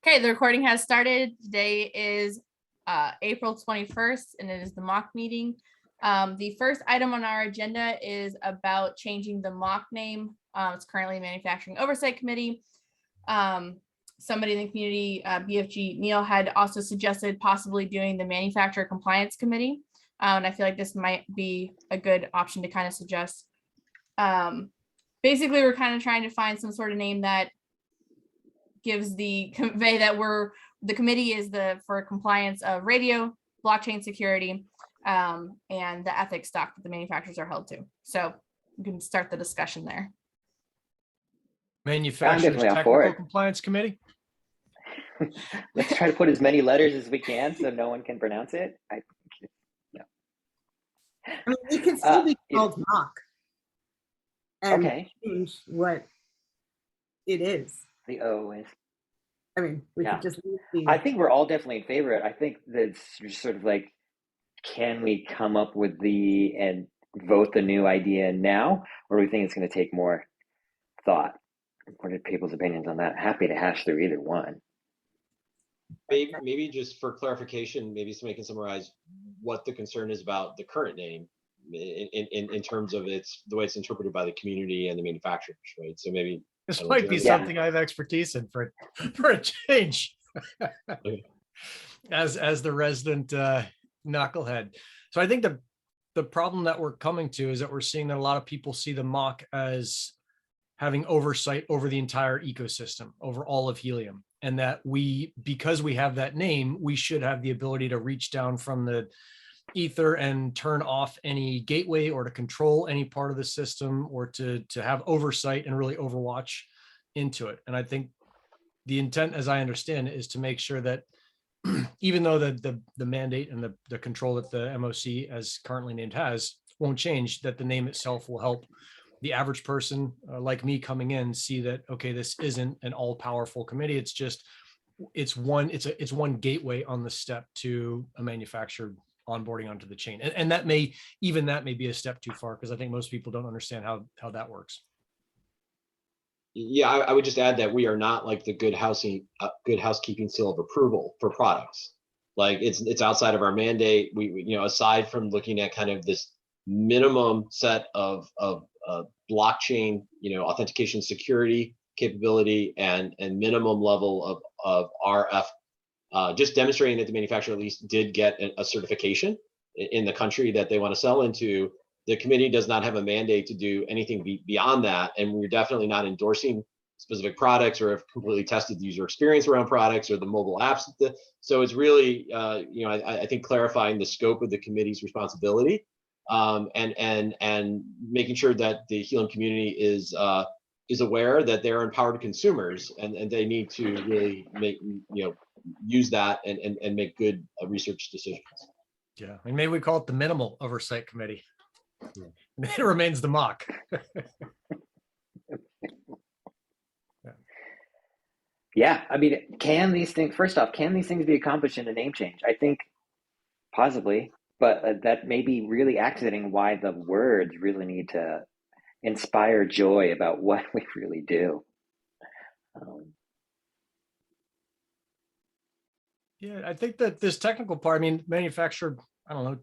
Okay, the recording has started. Today is April 21st, and it is the MOC meeting. The first item on our agenda is about changing the MOC name. It's currently Manufacturing Oversight Committee. Somebody in the community, BFG Neil, had also suggested possibly doing the Manufacturer Compliance Committee. And I feel like this might be a good option to kind of suggest. Basically, we're kind of trying to find some sort of name that gives the convey that the committee is for compliance of radio, blockchain security, and the ethics stock that the manufacturers are held to. So we can start the discussion there. Manufacturers Technical Compliance Committee. Let's try to put as many letters as we can so no one can pronounce it. I mean, it can still be called MOC. And change what it is. The O is. I mean, we could just. I think we're all definitely in favor of it. I think that's sort of like, can we come up with and vote the new idea now, or do we think it's going to take more thought? What are people's opinions on that? Happy to hash through either one. Maybe just for clarification, maybe somebody can summarize what the concern is about the current name in terms of the way it's interpreted by the community and the manufacturers, right? So maybe this might be something I have expertise in for a change. as the resident knucklehead. So I think the problem that we're coming to is that we're seeing that a lot of people see the MOC as having oversight over the entire ecosystem, over all of helium. And that because we have that name, we should have the ability to reach down from the ether and turn off any gateway or to control any part of the system or to have oversight and really overwatch into it. And I think the intent, as I understand it, is to make sure that even though the mandate and the control that the MOC as currently named has won't change, that the name itself will help the average person like me coming in see that, okay, this isn't an all-powerful committee. It's just, it's one gateway on the step to a manufacturer onboarding onto the chain. And that may be a step too far, because I think most people don't understand how that works. Yeah, I would just add that we are not like the good housekeeping seal of approval for products. Like it's outside of our mandate. We aside from looking at kind of this minimum set of blockchain, authentication security capability and minimum level of RF, just demonstrating that the manufacturer at least did get a certification in the country that they want to sell into. The committee does not have a mandate to do anything beyond that, and we're definitely not endorsing specific products or have completely tested the user experience around products or the mobile apps. So it's really, I think clarifying the scope of the committee's responsibility, and making sure that the helium community is aware that they're empowered consumers and they need to really use that and make good research decisions. Yeah, and maybe we call it the Minimal Oversight Committee. Yeah. It remains the MOC. Yeah, I mean, can these things be accomplished in a name change? I think possibly, but that may be really accenting why the words really need to inspire joy about what we really do. Yeah, I think that this technical part, I mean, manufacturer, I don't know,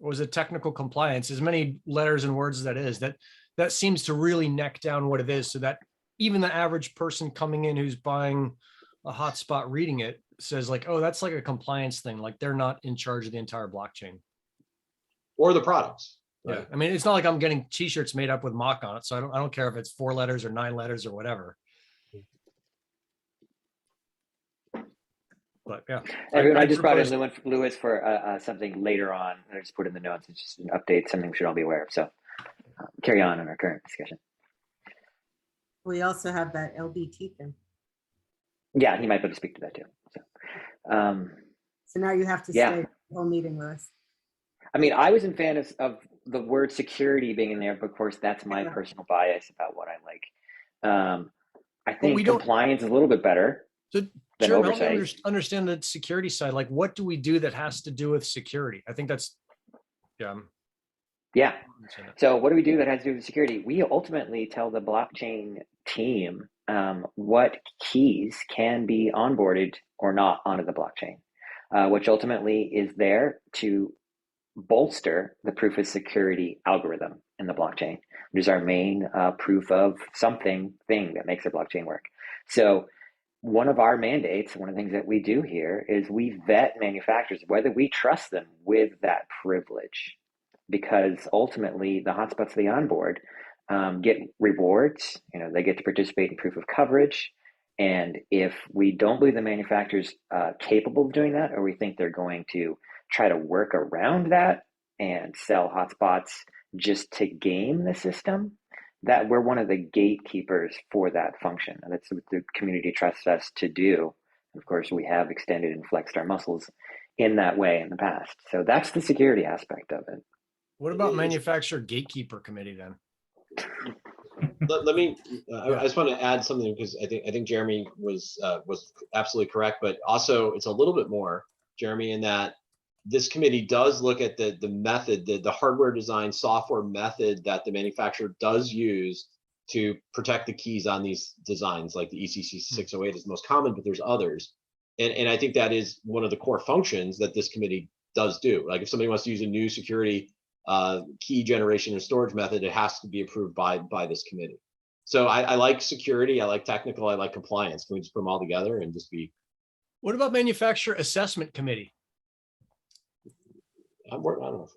was it technical compliance, as many letters and words as that is, that seems to really neck down what it is, so that even the average person coming in who's buying a hotspot reading it says like, oh, that's like a compliance thing. Like they're not in charge of the entire blockchain. Or the products. Right? Yeah, I mean, it's not like I'm getting t-shirts made up with MOC on it, so I don't care if it's 4 letters or 9 letters or whatever. But yeah, everyone, I just brought in Lewis for something later on. I just put in the notes. It's just an update, something we should all be aware of. So carry on in our current discussion. We also have that LBT thing. Yeah, he might be able to speak to that too. So now you have to stay the whole meeting, Lewis. I mean, I was a fan of the word security being in there, but of course that's my personal bias about what I like. I think compliance is a little bit better. So Jeremy, help me understand the security side. Like, what do we do that has to do with security? I think that's, yeah. So what do we do that has to do with security? We ultimately tell the blockchain team what keys can be onboarded or not onto the blockchain, which ultimately is there to bolster the proof of security algorithm in the blockchain, which is our main proof of something thing that makes the blockchain work. So one of our mandates, one of the things that we do here is we vet manufacturers, whether we trust them with that privilege, because ultimately the hotspots they onboard get rewards. They get to participate in proof of coverage. And if we don't believe the manufacturer's capable of doing that, or we think they're going to try to work around that and sell hotspots just to game the system, that we're one of the gatekeepers for that function. And that's what the community trusts us to do. Of course, we have extended and flexed our muscles in that way in the past. So that's the security aspect of it. What about manufacturer gatekeeper committee then? Let me. I just want to add something, because I think Jeremy was absolutely correct, but also it's a little bit more, Jeremy, in that this committee does look at the method, the hardware design software method that the manufacturer does use to protect the keys on these designs. Like the ECC 608 is the most common, but there's others, and I think that is one of the core functions that this committee does do. Like if somebody wants to use a new security key generation and storage method, it has to be approved by this committee. So I like security, I like technical, I like compliance. Can we just put them all together and just be? What about manufacturer assessment committee? I'm working on it.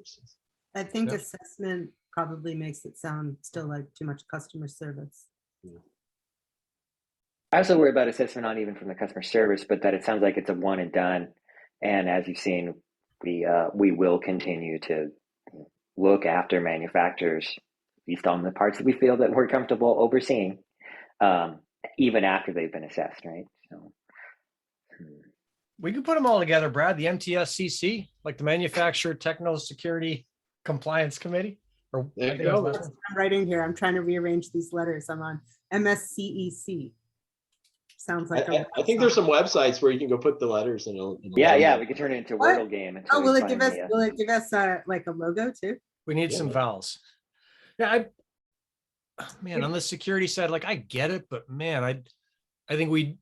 I think assessment probably makes it sound still like too much customer service. I also worry about assessment, not even from the customer service, but that it sounds like it's a one and done. And as you've seen, we will continue to look after manufacturers, at least on the parts that we feel that we're comfortable overseeing, even after they've been assessed, right? So we can put them all together, Brad. The MTSCC, like the Manufacturer Technical Security Compliance Committee. Or there you go. I'm writing here. I'm trying to rearrange these letters. I'm on MSCEC. Sounds like I think there's some websites where you can go put the letters in. Yeah, we could turn it into a Wordle game. Oh, will it give us like a logo too? We need some vowels. Yeah, man, on the security side, like I get it, but man, I think we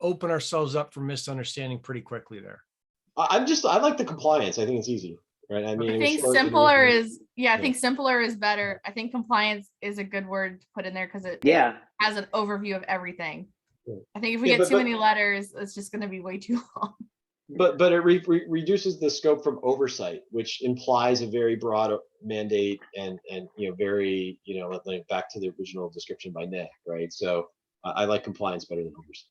open ourselves up for misunderstanding pretty quickly there. I like the compliance. I think it's easy, right? I mean, I think simpler is, I think simpler is better. I think compliance is a good word to put in there because it has an overview of everything. I think if we get too many letters, it's just going to be way too long. But it reduces the scope from oversight, which implies a very broad mandate and very like back to the original description by Nick, right? So I like compliance better than oversight.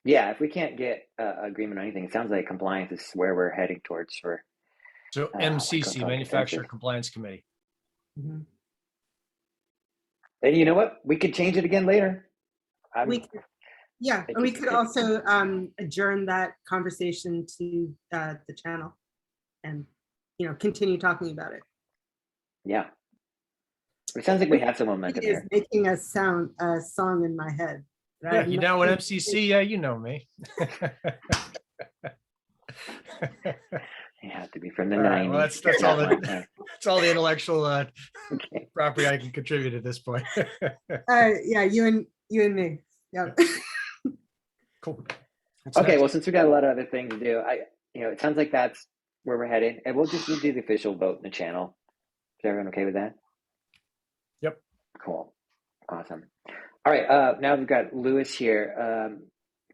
Yeah, if we can't get agreement on anything, it sounds like compliance is where we're heading towards for. So MCC, Manufacturer Compliance Committee. Mm-hmm. And you know what? We could change it again later. We could also adjourn that conversation to the channel and continue talking about it. Yeah. It sounds like we have some momentum here. It is making a song in my head. Yeah, you down with MCC? Yeah, you know me. You have to be from the 90s. Well, that's all the intellectual property I can contribute at this point. Yeah, you and me. Yeah. Cool. Okay, well, since we got a lot of other things to do, it sounds like that's where we're headed, and we'll do the official vote in the channel. Is everyone okay with that? Yep. Cool. Awesome. All right. Now we've got Lewis here.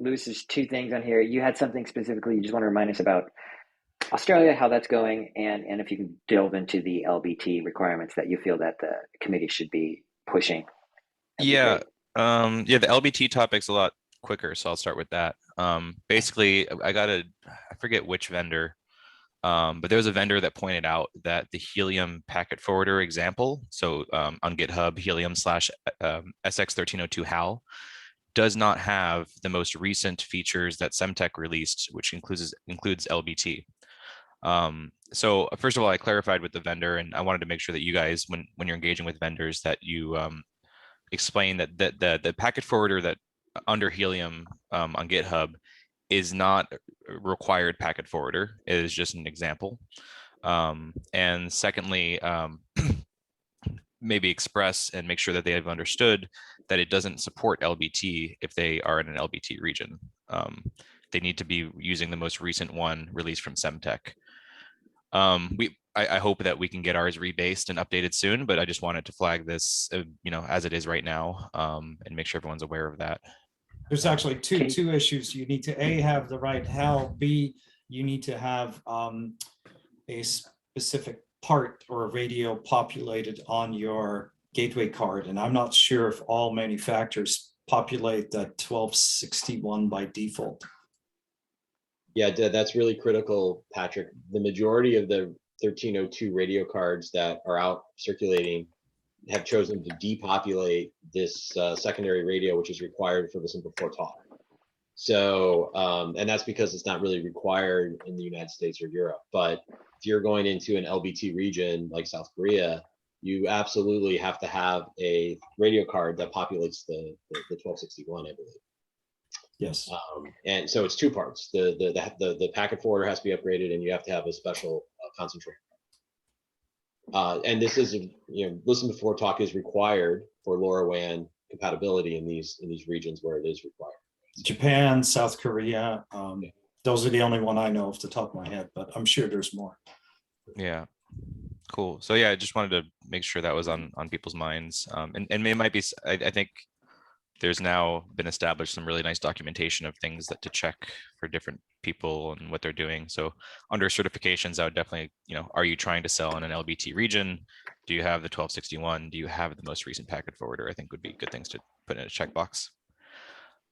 Lewis, there's two things on here. You had something specifically you just want to remind us about Australia, how that's going, and if you can delve into the LBT requirements that you feel that the committee should be pushing. Yeah. The LBT topic's a lot quicker, so I'll start with that. Basically, I forget which vendor, but there was a vendor that pointed out that the Helium packet forwarder example, so on GitHub, Helium /SX1302 HAL, does not have the most recent features that Semtech released, which includes LBT. So first of all, I clarified with the vendor, and I wanted to make sure that you guys, when you're engaging with vendors, that you explain that the packet forwarder that under Helium on GitHub is not a required packet forwarder. It is just an example. And secondly, maybe express and make sure that they have understood that it doesn't support LBT if they are in an LBT region. They need to be using the most recent one released from Semtech. I hope that we can get ours rebased and updated soon, but I just wanted to flag this, as it is right now, and make sure everyone's aware of that. There's actually two issues. You need to A, have the right HAL, B, you need to have a specific part or a radio populated on your gateway card. And I'm not sure if all manufacturers populate that 1261 by default. Yeah, that's really critical, Patrick. The majority of the 1302 radio cards that are out circulating have chosen to depopulate this secondary radio, which is required for the simple 4 talk. So, and that's because it's not really required in the United States or Europe. But if you're going into an LBT region like South Korea, you absolutely have to have a radio card that populates the 1261, I believe. Yes. And so it's 2 parts. The packet forwarder has to be upgraded, and you have to have a special concentrator. And this is, listen before talk is required for LoRaWAN compatibility in these regions where it is required. Japan, South Korea, those are the only one I know off the top of my head, but I'm sure there's more. Yeah, cool. So yeah, I just wanted to make sure that was on people's minds. And it might be, I think there's now been established some really nice documentation of things that to check for different people and what they're doing. So under certifications, I would definitely, are you trying to sell in an LBT region? Do you have the 1261? Do you have the most recent packet forwarder? I think would be good things to put in a checkbox.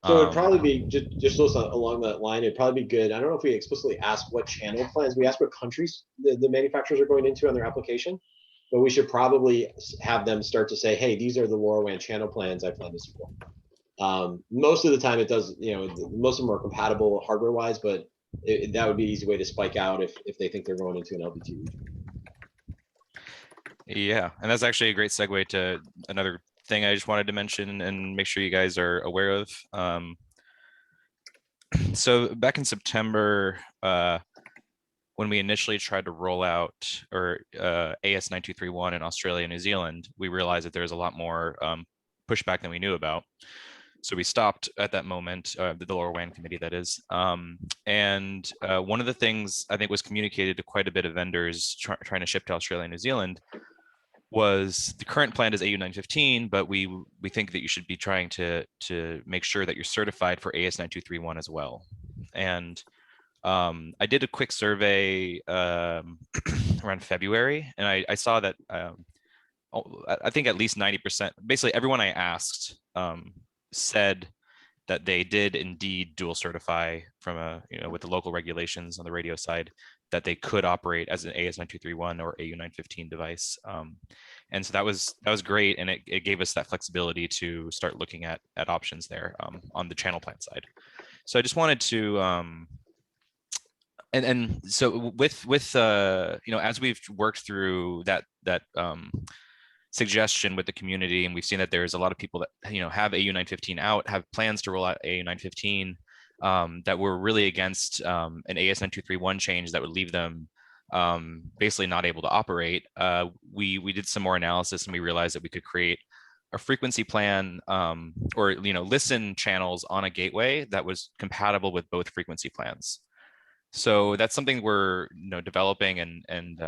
So it'd probably be just along that line. It'd probably be good. I don't know if we explicitly ask what channel plans. We ask what countries the manufacturers are going into on their application, but we should probably have them start to say, "Hey, these are the LoRaWAN channel plans I plan to support." Most of the time, it does. Most of them are compatible hardware-wise, but that would be an easy way to spike out if they think they're going into an LBT region. Yeah, and that's actually a great segue to another thing I just wanted to mention and make sure you guys are aware of. So back in September, when we initially tried to roll out AS9231 in Australia and New Zealand, we realized that there's a lot more pushback than we knew about. So we stopped at that moment, the LoRaWAN committee, that is. And one of the things I think was communicated to quite a bit of vendors trying to ship to Australia and New Zealand was the current plan is AU915, but we think that you should be trying to make sure that you're certified for AS9231 as well. And I did a quick survey around February, and I saw that I think at least 90%, basically everyone I asked said that they did indeed dual certify from with the local regulations on the radio side, that they could operate as an AS9231 or AU915 device. And so that was great. And it gave us that flexibility to start looking at options there on the channel plan side. So I just wanted to, and so with as we've worked through that suggestion with the community, and we've seen that there's a lot of people that have AU915 out, have plans to roll out AU915, that were really against an AS9231 change that would leave them basically not able to operate. We did some more analysis, and we realized that we could create a frequency plan or listen channels on a gateway that was compatible with both frequency plans. So that's something we're developing and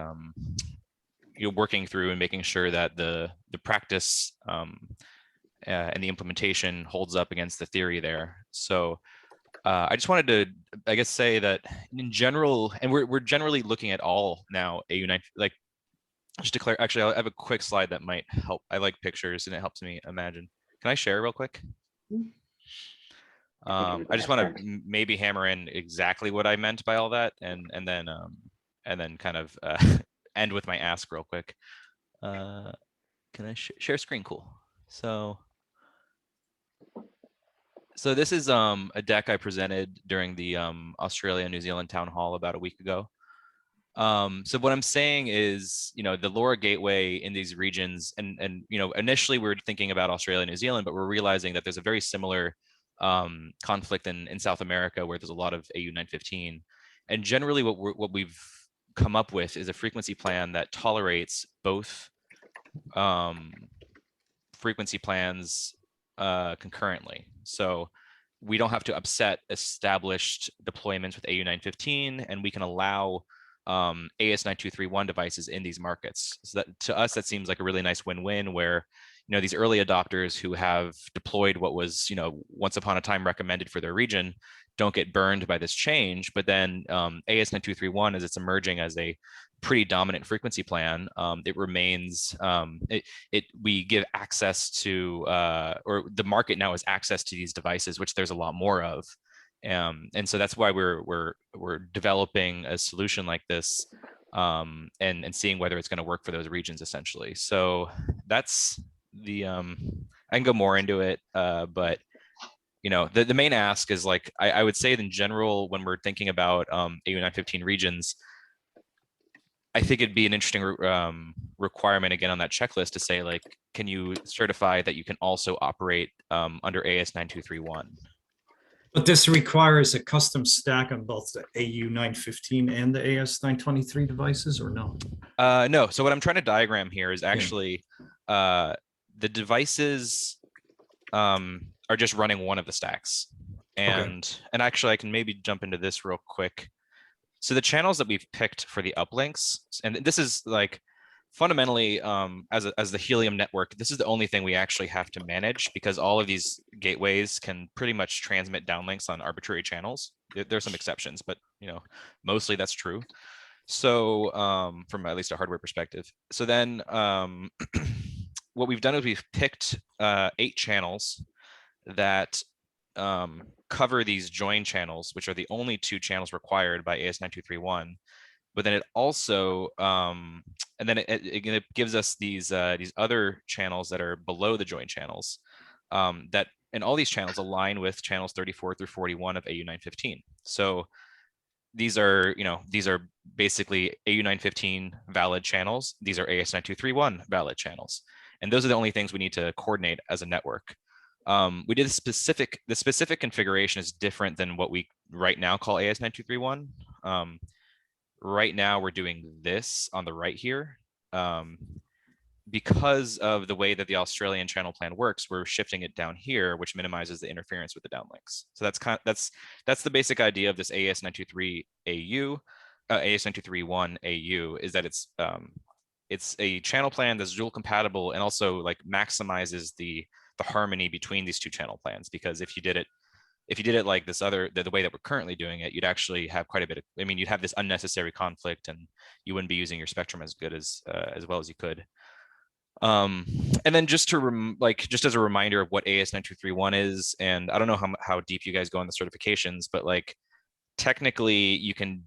working through and making sure that the practice and the implementation holds up against the theory there. So I just wanted to, I guess, say that in general, and we're generally looking at all now AU9, like just declare, actually, I have a quick slide that might help. I like pictures and it helps me imagine. Can I share real quick? I just want to maybe hammer in exactly what I meant by all that, and then kind of end with my ask real quick. Can I share screen? Cool. So this is a deck I presented during the Australia New Zealand town hall about a week ago. So what I'm saying is, the LoRa gateway in these regions, and initially we were thinking about Australia, New Zealand, but we're realizing that there's a very similar conflict in South America where there's a lot of AU915. And generally what we've come up with is a frequency plan that tolerates both frequency plans concurrently. So we don't have to upset established deployments with AU915, and we can allow AS9231 devices in these markets. So that, to us, that seems like a really nice win-win, where these early adopters who have deployed what was once upon a time recommended for their region don't get burned by this change. But then AS9231, as it's emerging as a pretty dominant frequency plan, it remains, we give access to, or the market now has access to these devices, which there's a lot more of. And so that's why we're developing a solution like this, and seeing whether it's going to work for those regions, essentially. So that's the, I can go more into it, but the main ask is, like, I would say in general, when we're thinking about AU915 regions, I think it'd be an interesting requirement again on that checklist to say, like, can you certify that you can also operate under AS9231? But this requires a custom stack on both the AU915 and the AS923 devices, or no? No. So what I'm trying to diagram here is actually the devices are just running one of the stacks. And actually, I can maybe jump into this real quick. So the channels that we've picked for the uplinks, and this is like fundamentally as the Helium network, this is the only thing we actually have to manage, because all of these gateways can pretty much transmit downlinks on arbitrary channels. There's some exceptions, but mostly that's true. So from at least a hardware perspective. So then what we've done is we've picked 8 channels that cover these join channels, which are the only 2 channels required by AS9231. But then it also, and then it gives us these other channels that are below the join channels, that, and all these channels align with channels 34 through 41 of AU915. So these are basically AU915 valid channels. These are AS9231 valid channels. And those are the only things we need to coordinate as a network. We did the specific configuration is different than what we right now call AS9231. Right now we're doing this on the right here. Because of the way that the Australian channel plan works, we're shifting it down here, which minimizes the interference with the downlinks. So that's the basic idea of this AS923 AU, AS923.1 AU, is that it's a channel plan that's dual compatible and also like maximizes the harmony between these 2 channel plans. Because if you did it like this other, the way that we're currently doing it, you'd actually have quite a bit of, you'd have this unnecessary conflict, and you wouldn't be using your spectrum as good as well as you could. And then just to just as a reminder of what AS9231 is, and I don't know how deep you guys go on the certifications, but like technically you can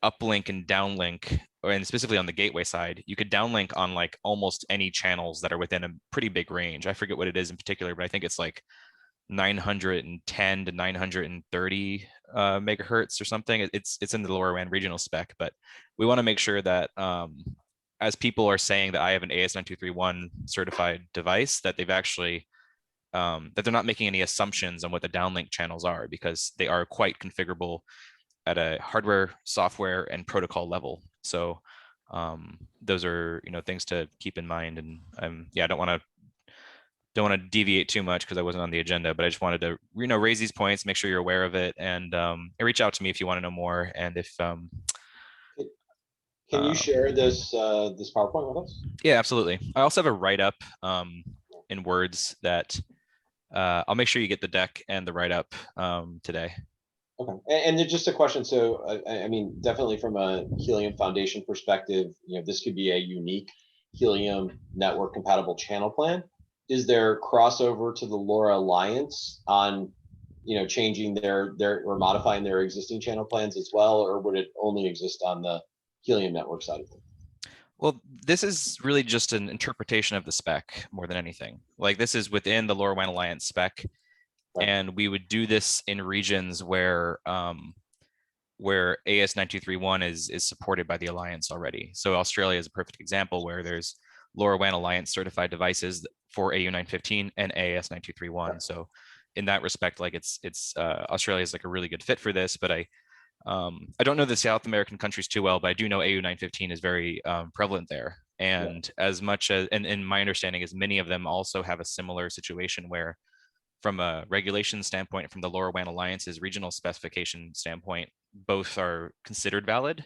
uplink and downlink, and specifically on the gateway side, you could downlink on like almost any channels that are within a pretty big range. I forget what it is in particular, but I think it's like 910 to 930 megahertz or something. It's in the LoRaWAN regional spec, but we want to make sure that as people are saying that I have an AS9231 certified device, that they've actually that they're not making any assumptions on what the downlink channels are, because they are quite configurable at a hardware, software, and protocol level. So those are things to keep in mind. And yeah, I don't want to deviate too much because I wasn't on the agenda, but I just wanted to raise these points, make sure you're aware of it, and reach out to me if you want to know more. And if can you share this this PowerPoint with us? Yeah, absolutely. I also have a write-up in Words that I'll make sure you get the deck and the write-up today. Okay, and then just a question. So, I mean, definitely from a Helium Foundation perspective, this could be a unique Helium network compatible channel plan. Is there crossover to the LoRa Alliance on, changing their or modifying their existing channel plans as well, or would it only exist on the Helium network side of things? Well, this is really just an interpretation of the spec more than anything. Like, this is within the LoRaWAN Alliance spec. Right. And we would do this in regions where AS9231 is supported by the Alliance already. So Australia is a perfect example where there's LoRaWAN Alliance certified devices for AU915 and AS9231. Right. So in that respect, like it's Australia is like a really good fit for this. But I don't know the South American countries too well, but I do know AU915 is very prevalent there. And as much as, and my understanding is many of them also have a similar situation where from a regulation standpoint, from the LoRaWAN Alliance's regional specification standpoint, both are considered valid.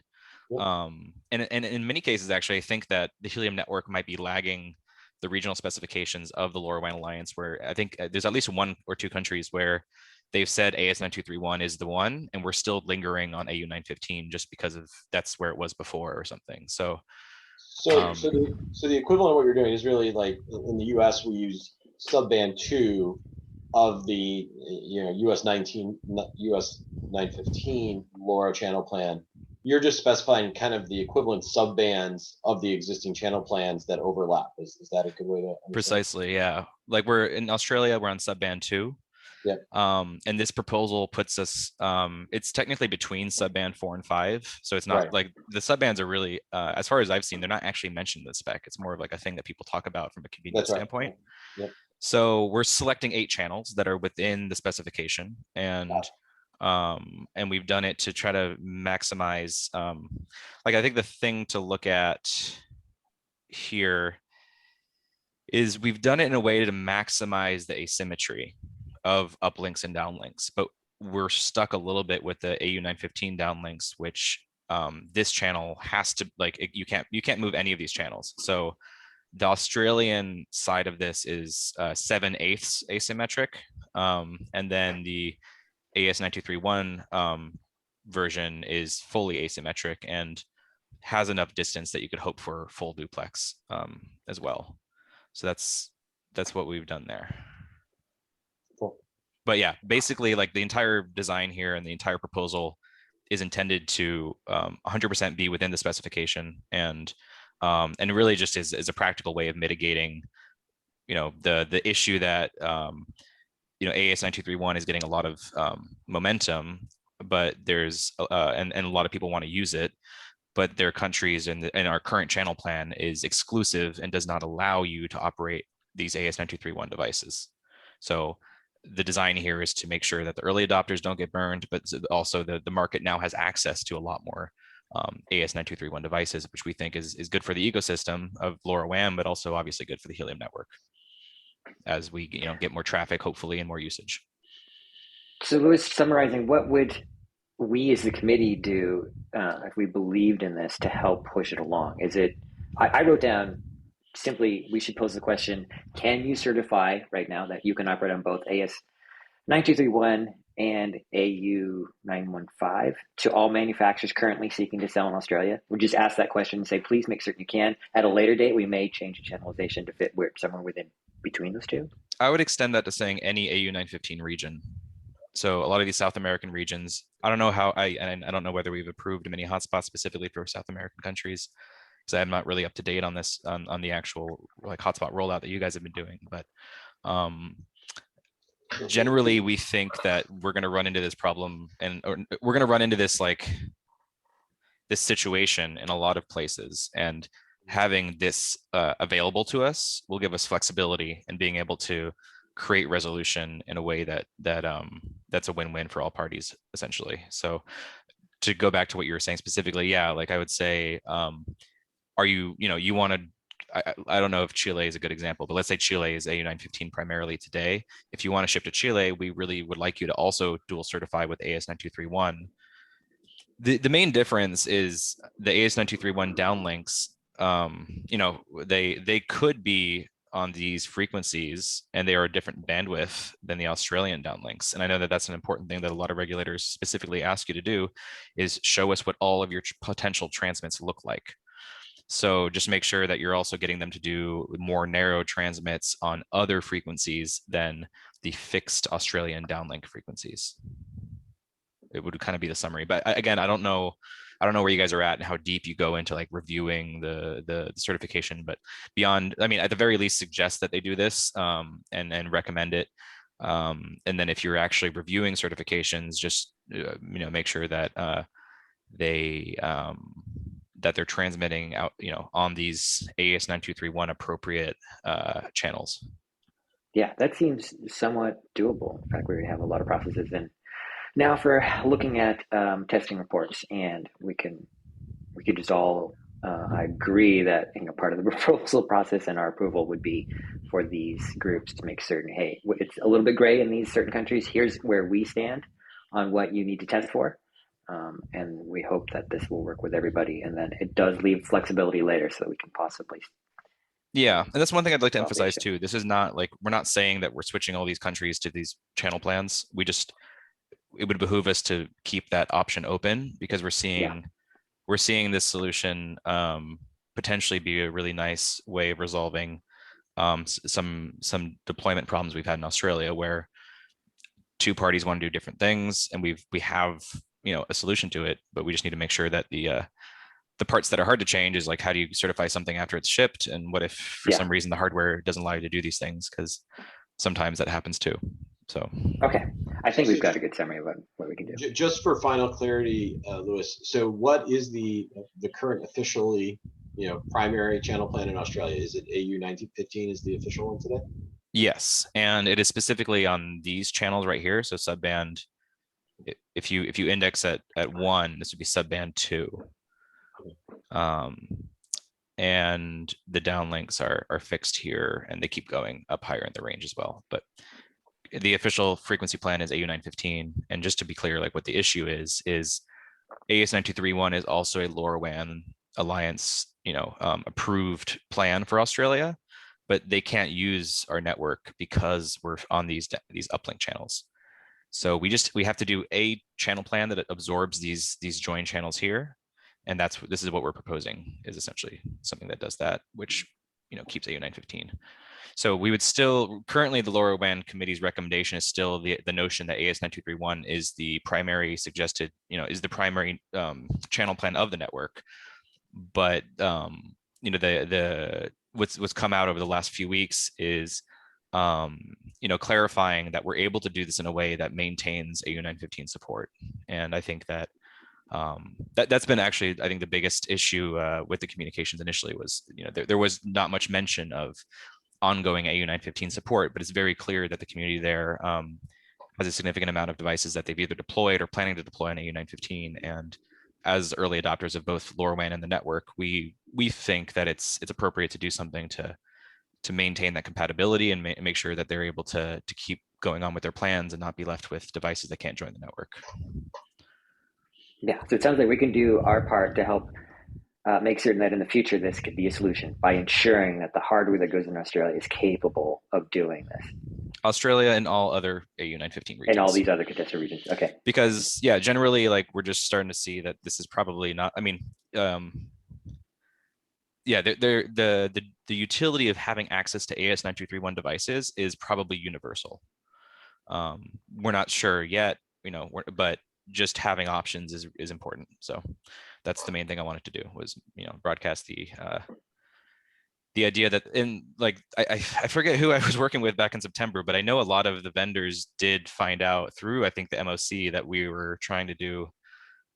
And in many cases, actually, I think that the Helium network might be lagging the regional specifications of the LoRaWAN Alliance, where I think there's at least 1 or 2 countries where they've said AS9231 is the one, and we're still lingering on AU915 just because of that's where it was before or something. So the equivalent of what you're doing is really like in the US, we use subband 2 of the US 915 LoRa channel plan. You're just specifying kind of the equivalent subbands of the existing channel plans that overlap. Is that a good way to understand? Precisely, yeah. Like we're in Australia, we're on subband 2. Yeah. And this proposal puts us, it's technically between subband 4 and 5. So it's not like the subbands are really, as far as I've seen, they're not actually mentioned in the spec. It's more of like a thing that people talk about from a convenience standpoint. Yep. So we're selecting 8 channels that are within the specification, and we've done it to try to maximize, like I think the thing to look at here is we've done it in a way to maximize the asymmetry of uplinks and downlinks, but we're stuck a little bit with the AU915 downlinks, which this channel has to, like, you can't move any of these channels. So the Australian side of this is 7/8 asymmetric, and then the AS9231 version is fully asymmetric and has enough distance that you could hope for full duplex as well. So that's what we've done there. Cool. But yeah, basically, like the entire design here and the entire proposal is intended to 100% be within the specification, and really just is a practical way of mitigating, the issue that AS9231 is getting a lot of momentum, but there's and a lot of people want to use it, but their countries and our current channel plan is exclusive and does not allow you to operate these AS9231 devices. So the design here is to make sure that the early adopters don't get burned, but also the market now has access to a lot more AS9231 devices, which we think is good for the ecosystem of LoRaWAN, but also obviously good for the Helium network as we get more traffic, hopefully, and more usage. So Louis, summarizing, what would we as the committee do if we believed in this to help push it along? Is it, I wrote down simply, we should pose the question, can you certify right now that you can operate on both AS9231 and AU915 to all manufacturers currently seeking to sell in Australia? We just ask that question and say, please make certain you can. At a later date, we may change the channelization to fit somewhere within between those two. I would extend that to saying any AU915 region. So a lot of these South American regions, I don't know how I don't know whether we've approved many hotspots specifically for South American countries, because I'm not really up to date on this on the actual like hotspot rollout that you guys have been doing. But generally, we think that we're going to run into this problem, or we're going to run into this this situation in a lot of places, and having this available to us will give us flexibility and being able to create resolution in a way that's a win-win for all parties, essentially. So to go back to what you were saying specifically, yeah, like I would say, are you want to, I don't know if Chile is a good example, but let's say Chile is AU915 primarily today. If you want to ship to Chile, we really would like you to also dual certify with AS9231. The main difference is the AS9231 downlinks, they could be on these frequencies and they are a different bandwidth than the Australian downlinks. And I know that that's an important thing that a lot of regulators specifically ask you to do, is show us what all of your potential transmits look like. So just make sure that you're also getting them to do more narrow transmits on other frequencies than the fixed Australian downlink frequencies. It would kind of be the summary, but again, I don't know where you guys are at and how deep you go into like reviewing the certification, but beyond, I mean, at the very least, suggest that they do this and recommend it. And then if you're actually reviewing certifications, just make sure that that they're transmitting out, on these AS9231 appropriate channels. Yeah, that seems somewhat doable. In fact, we have a lot of processes in. Now for looking at testing reports, and we could just all I agree that part of the proposal process and our approval would be for these groups to make certain, hey, it's a little bit gray in these certain countries. Here's where we stand on what you need to test for. And we hope that this will work with everybody. And then it does leave flexibility later so that we can possibly. Yeah, and that's one thing I'd like to emphasize too. This is not like, we're not saying that we're switching all these countries to these channel plans. It would behoove us to keep that option open, because we're seeing this solution potentially be a really nice way of resolving some deployment problems we've had in Australia, where two parties want to do different things, and we have a solution to it, but we just need to make sure that the parts that are hard to change is like, how do you certify something after it's shipped, and what if for some reason the hardware doesn't allow you to do these things, because sometimes that happens too. So okay, I think we've got a good summary of what we can do. Just for final clarity, Lewis, so what is the current officially primary channel plan in Australia? Is it AU 1915 is the official one today? yes, and it is specifically on these channels right here. So subband, if you index at 1, this would be subband 2. And the downlinks are fixed here, and they keep going up higher in the range as well. But the official frequency plan is AU 915. And just to be clear, like what the issue is AS 9231 is also a LoRaWAN Alliance, approved plan for Australia, but they can't use our network because we're on these uplink channels. So we have to do a channel plan that absorbs these join channels here. And this is what we're proposing, is essentially something that does that, which keeps AU 915. So we would still, currently the LoRaWAN committee's recommendation is still the notion that AS 9231 is the primary suggested, is the primary channel plan of the network. But what's come out over the last few weeks is clarifying that we're able to do this in a way that maintains AU 915 support. And I think that that's been actually, I think, the biggest issue with the communications initially was, there was not much mention of ongoing AU 915 support, but it's very clear that the community there has a significant amount of devices that they've either deployed or planning to deploy on AU 915. And as early adopters of both LoRaWAN and the network, we think that it's appropriate to do something to maintain that compatibility and make sure that they're able to keep going on with their plans and not be left with devices that can't join the network. Yeah, so it sounds like we can do our part to help make certain that in the future this could be a solution by ensuring that the hardware that goes in Australia is capable of doing this. Australia and all other AU 915 regions. And all these other contested regions, okay. Because generally, like, we're just starting to see that this is probably not, I mean, the utility of having access to AS 9231 devices is probably universal. We're not sure yet, but just having options is important. So that's the main thing I wanted to do, was broadcast the idea that, I forget who I was working with back in September, but I know a lot of the vendors did find out through, I think, the MOC that we were trying to do,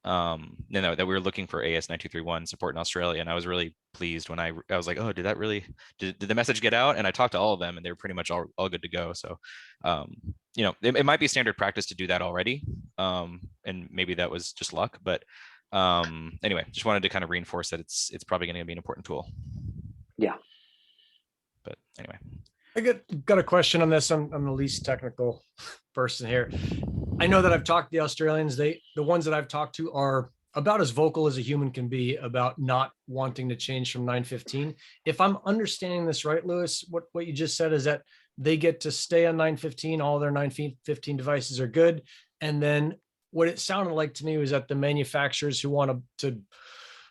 that we were looking for AS 9231 support in Australia. And I was really pleased when I was like, oh, did the message get out? And I talked to all of them, and they were pretty much all good to go. So, it might be standard practice to do that already. And maybe that was just luck, but anyway, just wanted to kind of reinforce that it's probably going to be an important tool. Yeah. But anyway, I got a question on this. I'm the least technical person here. I know that I've talked to the Australians. The ones that I've talked to are about as vocal as a human can be about not wanting to change from 915. If I'm understanding this right, Lewis, what you just said is that they get to stay on 915. All their 915 devices are good. And then what it sounded like to me was that the manufacturers who want to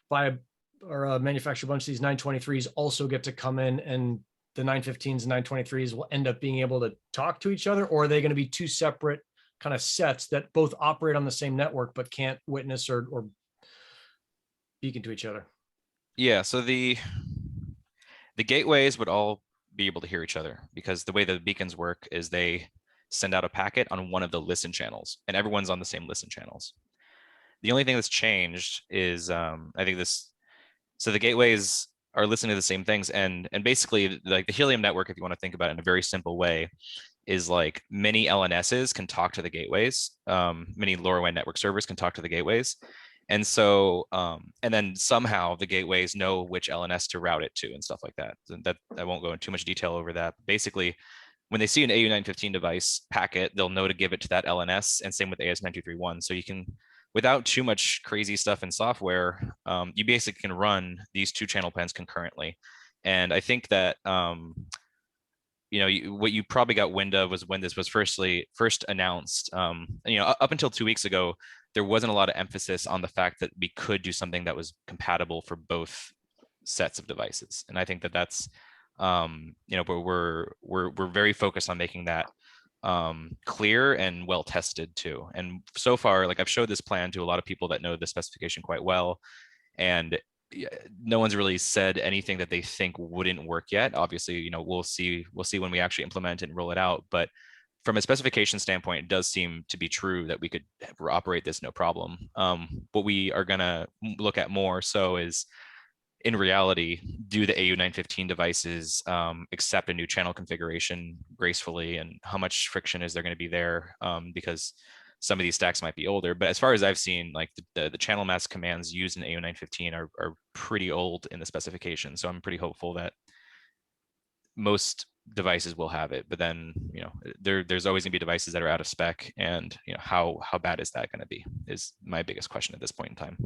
buy or manufacture a bunch of these 923s also get to come in, and the 915s and 923s will end up being able to talk to each other? Or are they going to be two separate kind of sets that both operate on the same network but can't witness or beacon to each other? Yeah, so the gateways would all be able to hear each other, because the way the beacons work is they send out a packet on one of the listen channels, and everyone's on the same listen channels. The only thing that's changed is so the gateways are listening to the same things, and basically, like, the Helium network, if you want to think about it in a very simple way, is like many LNSs can talk to the gateways. Many LoRaWAN network servers can talk to the gateways, And so, and then somehow the gateways know which LNS to route it to and stuff like that. That I won't go into too much detail over that. Basically, when they see an AU915 device packet, they'll know to give it to that LNS, and same with AS9231. So you can, without too much crazy stuff in software, you basically can run these 2 channel plans concurrently. And I think that what you probably got wind of was when this was first announced. Up until 2 weeks ago, there wasn't a lot of emphasis on the fact that we could do something that was compatible for both sets of devices. And I think that that's we're very focused on making that clear and well tested too. And so far, like I've showed this plan to a lot of people that know the specification quite well, and no one's really said anything that they think wouldn't work yet. Obviously, we'll see when we actually implement it and roll it out. But from a specification standpoint, it does seem to be true that we could operate this no problem. What we are going to look at more so is, in reality, do the AU915 devices accept a new channel configuration gracefully, and how much friction is there going to be there? Because some of these stacks might be older, but as far as I've seen, like the channel mask commands used in AU915 are pretty old in the specification. So I'm pretty hopeful that most devices will have it. But then, there's always gonna be devices that are out of spec, and how bad is that going to be is my biggest question at this point in time.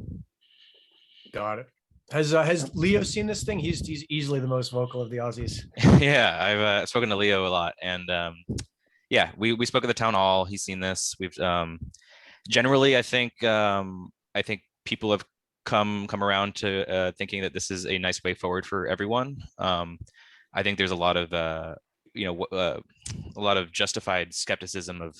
Got it. Has Leo seen this thing? He's easily the most vocal of the Aussies. Yeah, I've spoken to Leo a lot, and yeah, we spoke at the town hall. He's seen this. We've generally, I think people have come around to thinking that this is a nice way forward for everyone. I think there's a lot of a lot of justified skepticism of,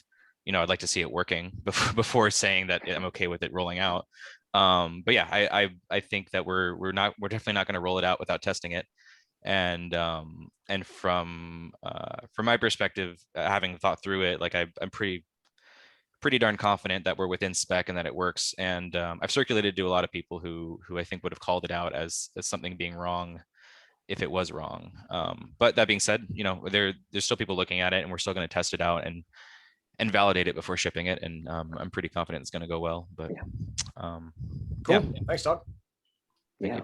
I'd like to see it working before saying that I'm okay with it rolling out. But yeah, I think that we're definitely not going to roll it out without testing it. And from my perspective, having thought through it, like I'm pretty darn confident that we're within spec and that it works. And I've circulated to a lot of people who I think would have called it out as something being wrong if it was wrong. But that being said, there's still people looking at it, and we're still going to test it out and validate it before shipping it. And I'm pretty confident it's going to go well. But cool. Yeah. Thanks, Doc. Yeah.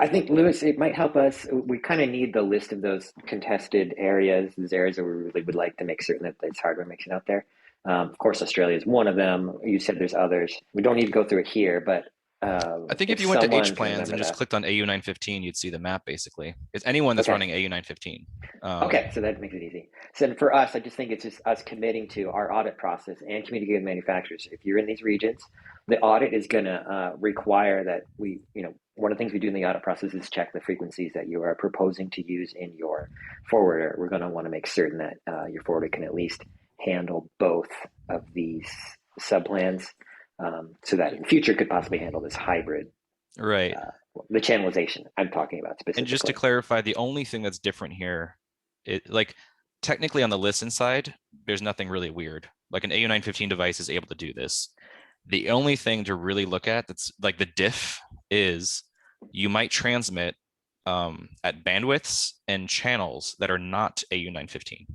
I think, Lewis, it might help us. We kind of need the list of those contested areas, those areas that we really would like to make certain that this hardware makes it out there. Of course, Australia is one of them. You said there's others. We don't need to go through it here, but I think if you went to H plans and just clicked on AU915, you'd see the map basically. It's anyone that's running AU915. Okay, so that makes it easy. So for us, I just think it's just us committing to our audit process and communicating with manufacturers. If you're in these regions, the audit is going to require that we, one of the things we do in the audit process is check the frequencies that you are proposing to use in your forwarder. We're going to want to make certain that your forwarder can at least handle both of these subplans, so that in future could possibly handle this hybrid. Right. The channelization I'm talking about specifically. And just to clarify, the only thing that's different here, technically on the listen side, there's nothing really weird. Like an AU915 device is able to do this. The only thing to really look at that's like the diff is you might transmit at bandwidths and channels that are not AU915.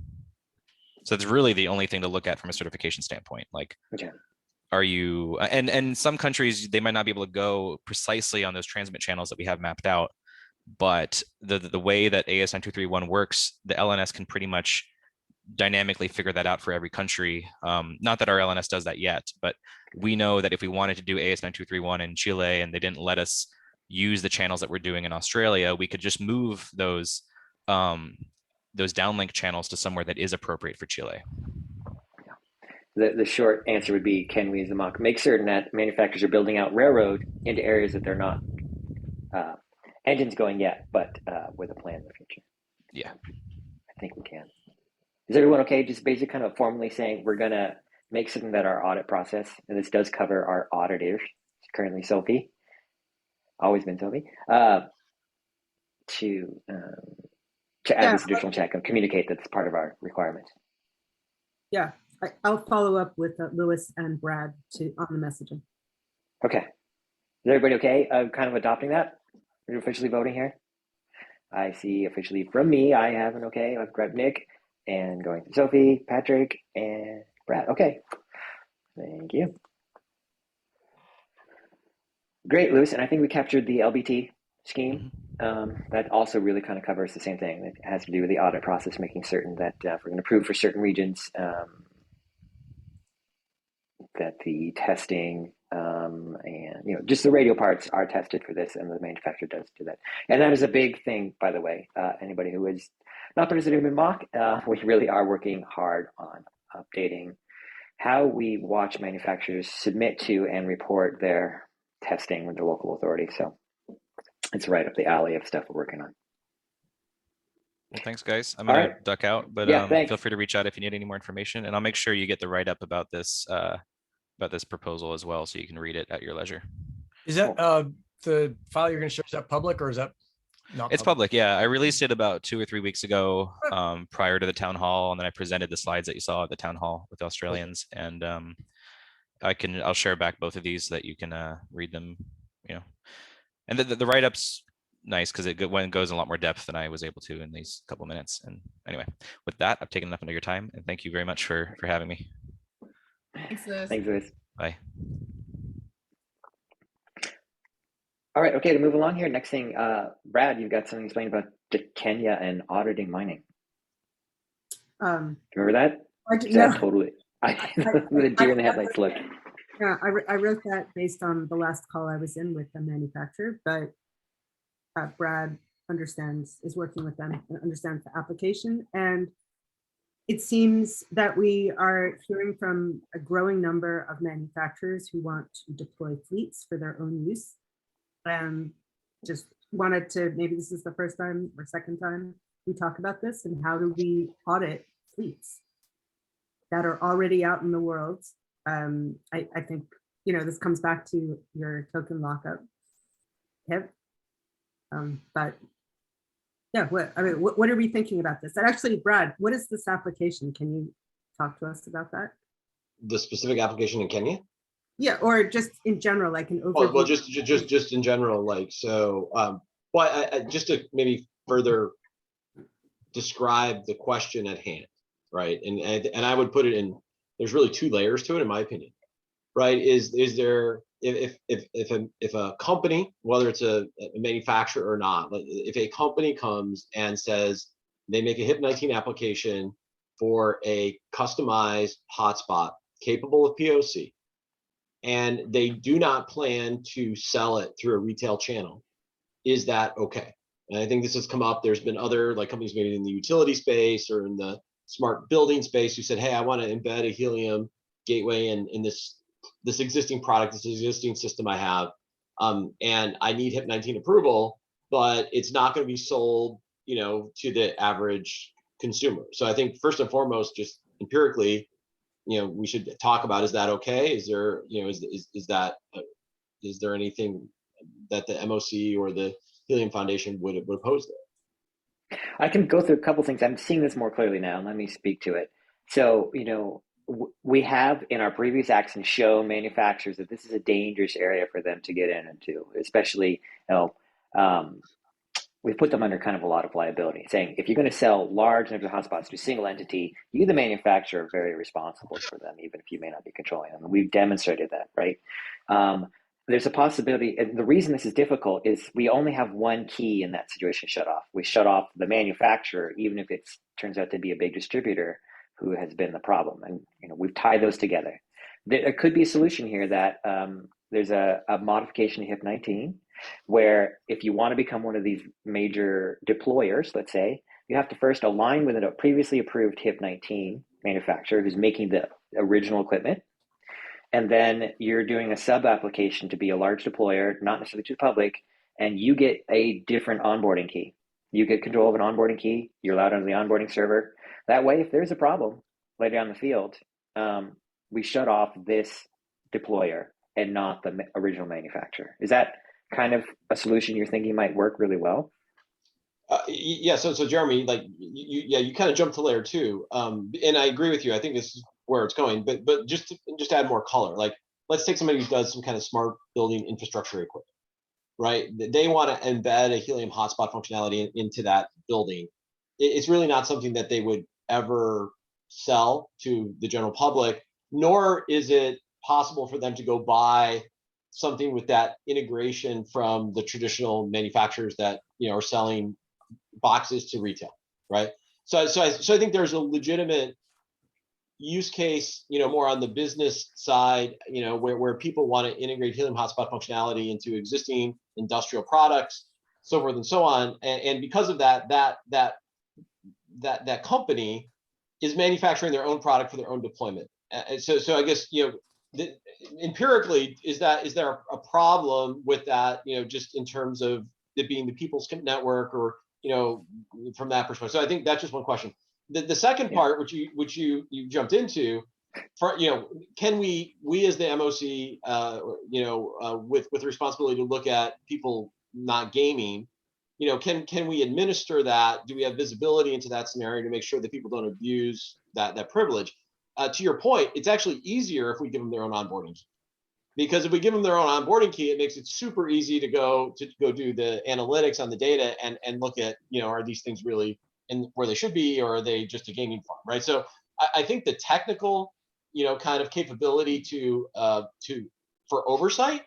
So it's really the only thing to look at from a certification standpoint. Like, okay. Are you, and some countries, they might not be able to go precisely on those transmit channels that we have mapped out, but the way that AS9231 works, the LNS can pretty much dynamically figure that out for every country. Not that our LNS does that yet, but we know that if we wanted to do AS9231 in Chile and they didn't let us use the channels that we're doing in Australia, we could just move those downlink channels to somewhere that is appropriate for Chile. The short answer would be, can we as a MOC make certain that manufacturers are building out railroad into areas that they're not engines going yet, but with a plan in the future? Yeah. I think we can. Is everyone okay? Just basically kind of formally saying we're going to make certain that our audit process, and this does cover our auditors, currently Sophie, always been Sophie, to add this additional check and communicate that's part of our requirements. Yeah. I'll follow up with Lewis and Brad on the messaging. Okay. Is everybody okay? Kind of adopting that? Are you officially voting here? I see officially from me, I have an okay. I've grabbed Nick and going to Sophie, Patrick, and Brad. Okay. Thank you. Great, Lewis. And I think we captured the LBT scheme. Mhm. That also really kind of covers the same thing. It has to do with the audit process, making certain that if we're going to approve for certain regions, that the testing and just the radio parts are tested for this, and the manufacturer does do that. And that is a big thing, by the way. Anybody who is not participating in MOC, we really are working hard on updating how we watch manufacturers submit to and report their testing with the local authority. So it's right up the alley of stuff we're working on. Well, thanks, guys. I'm All gonna right. duck out, but Yeah, thanks. feel free to reach out if you need any more information, and I'll make sure you get the write-up about this proposal as well, so you can read it at your leisure. Is that the file you're going to show, is that public or is that not It's public, yeah. I released it about 2 or 3 weeks ago, prior to the town hall, and then I presented the slides that you saw at the town hall with the Australians, and I'll share back both of these so that you can read them, And the write-up's nice because it goes in a lot more depth than I was able to in these couple minutes. And anyway, with that, I've taken enough of your time, and thank you very much for having me. Thanks, Liz. Thanks, Liz. Bye. All right, okay, to move along here. Next thing, Brad, you've got something to explain about Kenya and auditing mining. Remember that? Yeah. Totally. The deer in the headlights look. Yeah, I wrote that based on the last call I was in with the manufacturer, but Brad is working with them and understands the application. And it seems that we are hearing from a growing number of manufacturers who want to deploy fleets for their own use. Just wanted to, maybe this is the first time or second time we talk about this, and how do we audit fleets that are already out in the world. I think, this comes back to your token lockup. Yep. But yeah, what are we thinking about this? And actually, Brad, what is this application? Can you talk to us about that? The specific application in Kenya? Yeah, or just in general, like an overview. Well, just in general, just to maybe further describe the question at hand, right? And I would put it in, there's really 2 layers to it, in my opinion, right? Is there, if a company, whether it's a manufacturer or not, if a company comes and says they make a HIP-19 application for a customized hotspot capable of POC, and they do not plan to sell it through a retail channel, is that okay? And I think this has come up. There's been other companies maybe in the utility space or in the smart building space who said, hey, I want to embed a Helium gateway in this existing product, this existing system I have, and I need HIP-19 approval, but it's not going to be sold, to the average consumer. So I think first and foremost, just empirically, we should talk about, is that okay? Is there, is there anything that the MOC or the Helium Foundation would oppose there? I can go through a couple things. I'm seeing this more clearly now. Let me speak to it. So, we have in our previous actions shown manufacturers that this is a dangerous area for them to get into, especially, we put them under kind of a lot of liability, saying if you're going to sell large numbers of hotspots to a single entity, you, the manufacturer, are very responsible for them, even if you may not be controlling them. And we've demonstrated that, right? There's a possibility, and the reason this is difficult is we only have one key in that situation shut off. We shut off the manufacturer, even if it turns out to be a big distributor who has been the problem. And we've tied those together. There could be a solution here that there's a modification to HIP-19, where if you want to become one of these major deployers, let's say, you have to first align with a previously approved HIP-19 manufacturer who's making the original equipment. And then you're doing a sub-application to be a large deployer, not necessarily to the public, and you get a different onboarding key. You get control of an onboarding key. You're allowed onto the onboarding server. That way, if there's a problem later on the field, we shut off this deployer and not the original manufacturer. Is that kind of a solution you're thinking might work really well? Yeah. So Jeremy, you kind of jumped to layer 2, and I agree with you. I think this is where it's going, but just to add more color, let's take somebody who does some kind of smart building infrastructure equipment, right? They want to embed a Helium hotspot functionality into that building. It's really not something that they would ever sell to the general public, nor is it possible for them to go buy something with that integration from the traditional manufacturers that, you know, are selling boxes to retail, right? So I think there's a legitimate use case, you know, more on the business side, you know, where people want to integrate Helium hotspot functionality into existing industrial products, so forth and so on. And because of that company is manufacturing their own product for their own deployment. So I guess, you know, empirically, is there a problem with that, you know, just in terms of it being the people's network, or, you know, from that perspective? So I think that's just one question. The second part, which you jumped into, for, you know, can we as the MOC, you know, with the responsibility to look at people not gaming, you know, can we administer that? Do we have visibility into that scenario to make sure that people don't abuse that privilege? To your point, it's actually easier if we give them their own onboarding key. Because if we give them their own onboarding key, it makes it super easy to go do the analytics on the data and look at, you know, are these things really in where they should be, or are they just a gaming farm, right? So I think the technical, you know, kind of capability to for oversight,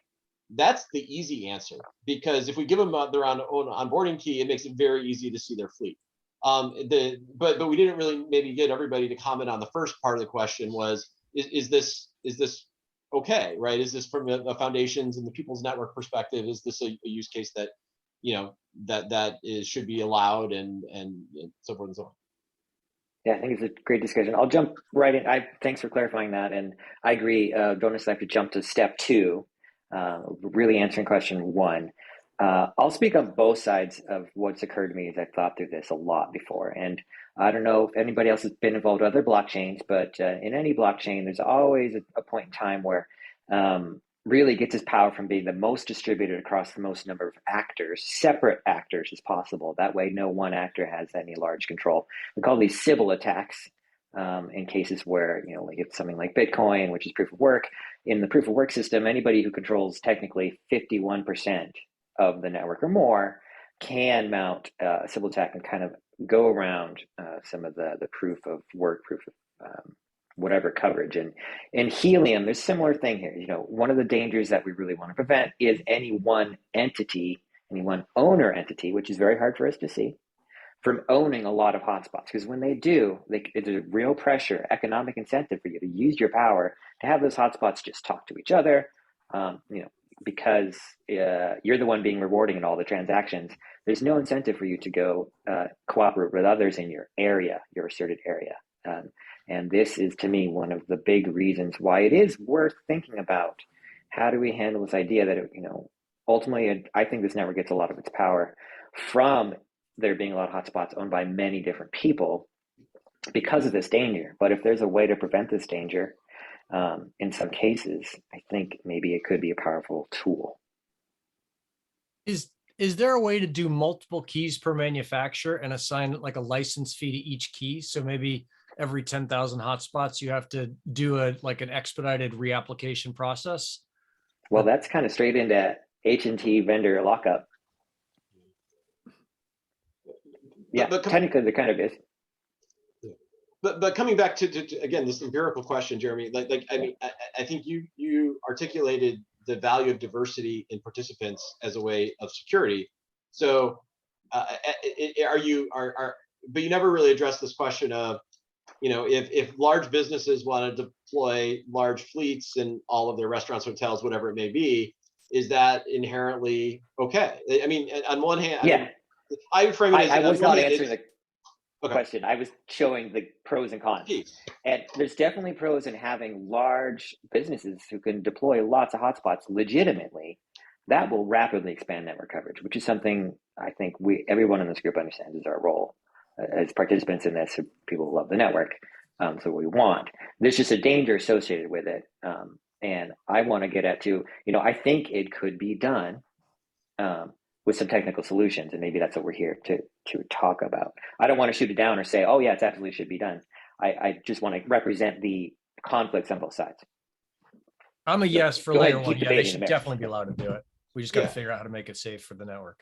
that's the easy answer, because if we give them their own onboarding key, it makes it very easy to see their fleet. But we didn't really maybe get everybody to comment on the first part of the question was, is this okay, right? Is this from the foundations and the people's network perspective? Is this a use case that, you know, that should be allowed, and so forth and so on? Yeah, I think it's a great discussion. I'll jump right in. Thanks for clarifying that, and I agree. Don't necessarily have to jump to step two. Really answering question one. I'll speak on both sides of what's occurred to me as I've thought through this a lot before. And I don't know if anybody else has been involved with other blockchains, but in any blockchain, there's always a point in time where really gets its power from being the most distributed across the most number of actors, separate actors as possible. That way, no one actor has any large control. We call these Sybil attacks in cases where, you know, like if something like Bitcoin, which is proof of work, in the proof of work system, anybody who controls technically 51% of the network or more can mount a Sybil attack and kind of go around some of the proof of work, proof of whatever coverage. And in Helium, there's a similar thing here. You know, one of the dangers that we really want to prevent is any one entity, any one owner entity, which is very hard for us to see, from owning a lot of hotspots. Because when they do, it's a real pressure, economic incentive for you to use your power to have those hotspots just talk to each other. You know, because you're the one being rewarding in all the transactions, there's no incentive for you to go cooperate with others in your area, your asserted area. And this is, to me, one of the big reasons why it is worth thinking about how do we handle this idea that, you know, ultimately, I think this network gets a lot of its power from there being a lot of hotspots owned by many different people because of this danger. But if there's a way to prevent this danger, in some cases, I think maybe it could be a powerful tool. Is there a way to do multiple keys per manufacturer and assign like a license fee to each key? So maybe every 10,000 hotspots, you have to do an expedited reapplication process? Well, that's kind of straight into H&T vendor lockup. Yeah, but technically there kind of is. But coming back to again, this empirical question, Jeremy, I mean, I think you articulated the value of diversity in participants as a way of security. So but you never really addressed this question of, you know, if large businesses want to deploy large fleets in all of their restaurants, hotels, whatever it may be, is that inherently okay? I mean, on one hand, yeah, I would frame it as, I was not answering the question. I was showing the pros and cons. And there's definitely pros in having large businesses who can deploy lots of hotspots legitimately. That will rapidly expand network coverage, which is something I think everyone in this group understands is our role as participants in this, people who love the network. So we want. There's just a danger associated with it. And I want to get at you know, I think it could be done with some technical solutions, and maybe that's what we're here to talk about. I don't want to shoot it down or say, oh yeah, it absolutely should be done. I just want to represent the conflicts on both sides. I'm a yes for layer one. Yeah, they should the definitely be allowed to do it. We just got to figure out how to make it safe for the network.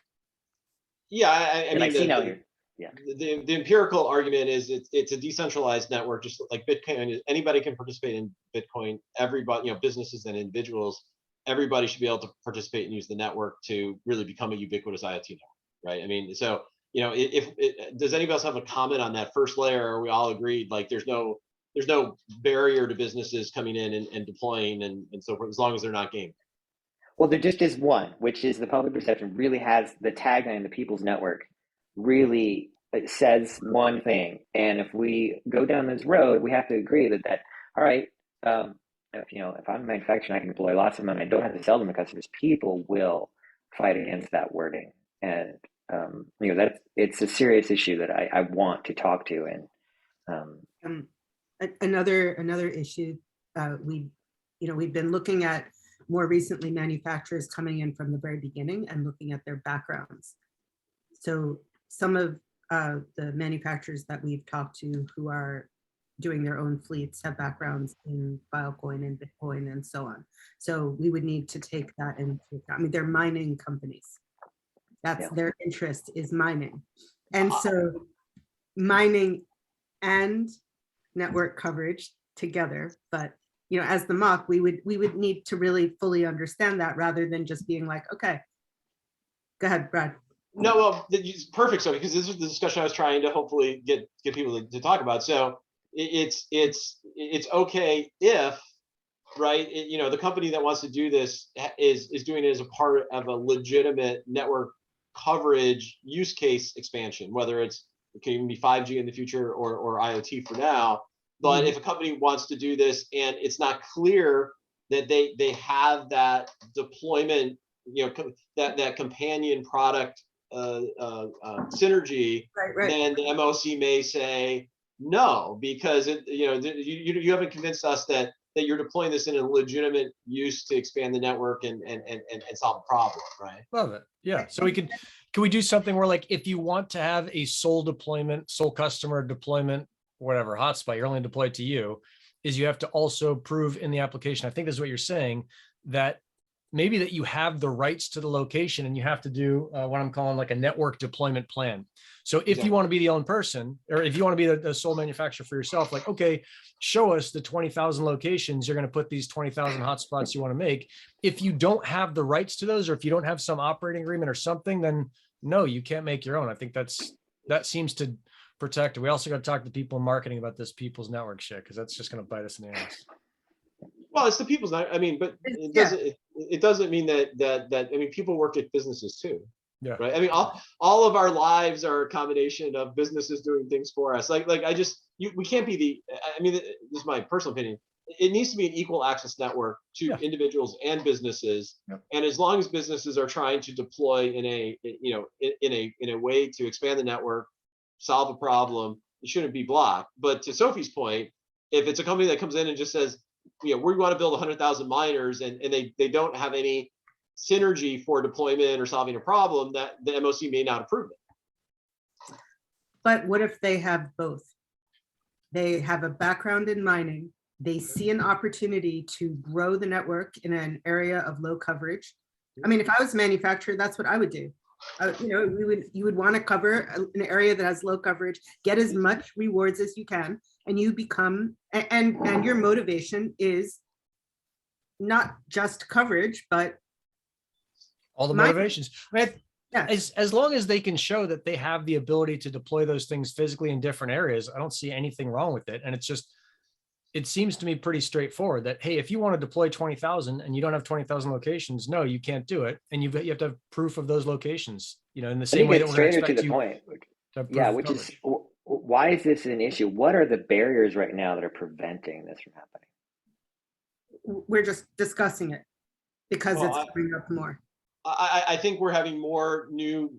Yeah, I mean, see now here. Yeah. The empirical argument is it's a decentralized network, just like Bitcoin. Anybody can participate in Bitcoin. Everybody, you know, businesses and individuals. everybody should be able to participate and use the network to really become a ubiquitous IoT network, right? I mean, so, does anybody else have a comment on that first layer? Are we all agreed, like there's no barrier to businesses coming in and deploying and so forth, as long as they're not game? Well, there just is one, which is the public perception really has the tagline, the people's network, really says one thing. And if we go down this road, we have to agree that all right, if I'm a manufacturer, I can deploy lots of them, I don't have to sell them to customers. People will fight against that wording, and it's a serious issue that I want to talk to. And another issue, we've been looking at more recently manufacturers coming in from the very beginning and looking at their backgrounds. So some of the manufacturers that we've talked to who are doing their own fleets have backgrounds in Filecoin and Bitcoin and so on. So we would need to take that into account. I mean, they're mining companies. That's their interest, is mining. And so mining and network coverage together, but as the MOC, we would need to really fully understand that rather than just being like, okay, go ahead, Brad. No, well, it's perfect. So, because this is the discussion I was trying to hopefully get people to talk about. So it's okay if, right, the company that wants to do this is doing it as a part of a legitimate network coverage use case expansion, whether it can even be 5G in the future or IoT for now. But if a company wants to do this and it's not clear that they have that deployment, that companion product synergy, right. then the MOC may say no, because you haven't convinced us that you're deploying this in a legitimate use to expand the network and solve a problem, right? Love it. Yeah. So can we do something where, like, if you want to have a sole deployment, sole customer deployment, whatever hotspot, you're only deployed to you, is you have to also prove in the application, I think this is what you're saying, that maybe that you have the rights to the location and you have to do what I'm calling like a network deployment plan. So if you want to be the only person, or if you want to be the sole manufacturer for yourself, like, okay, show us the 20,000 locations you're going to put these 20,000 hotspots you want to make. If you don't have the rights to those, or if you don't have some operating agreement or something, then no, you can't make your own. I think that seems to protect it. We also got to talk to people in marketing about this people's network shit, because that's just going to bite us in the ass. Well, it's the people's. I mean, but it doesn't mean that I mean, people work at businesses too. Yeah. Right. I mean, all of our lives are a combination of businesses doing things for us. Like we can't be I mean, this is my personal opinion. It needs to be an equal access network to individuals and businesses. Yep. And as long as businesses are trying to deploy in a way to expand the network, solve a problem, it shouldn't be blocked. But to Sophie's point, if it's a company that comes in and just says, we want to build 100,000 miners and they don't have any synergy for deployment or solving a problem, that the MOC may not approve it. But what if they have both? They have a background in mining. They see an opportunity to grow the network in an area of low coverage. I mean, if I was a manufacturer, that's what I would do. You would want to cover an area that has low coverage, get as much rewards as you can, and you become, and your motivation is not just coverage, but all the motivations. I mean, as long as they can show that they have the ability to deploy those things physically in different areas, I don't see anything wrong with it. And it seems to me pretty straightforward that, hey, if you want to deploy 20,000 and you don't have 20,000 locations, no, you can't do it. And you have to have proof of those locations, in the same way that we're going to expect you. Point. Yeah, which is, why is this an issue? What are the barriers right now that are preventing this from happening? We're just discussing it because it's coming up more. I think we're having more new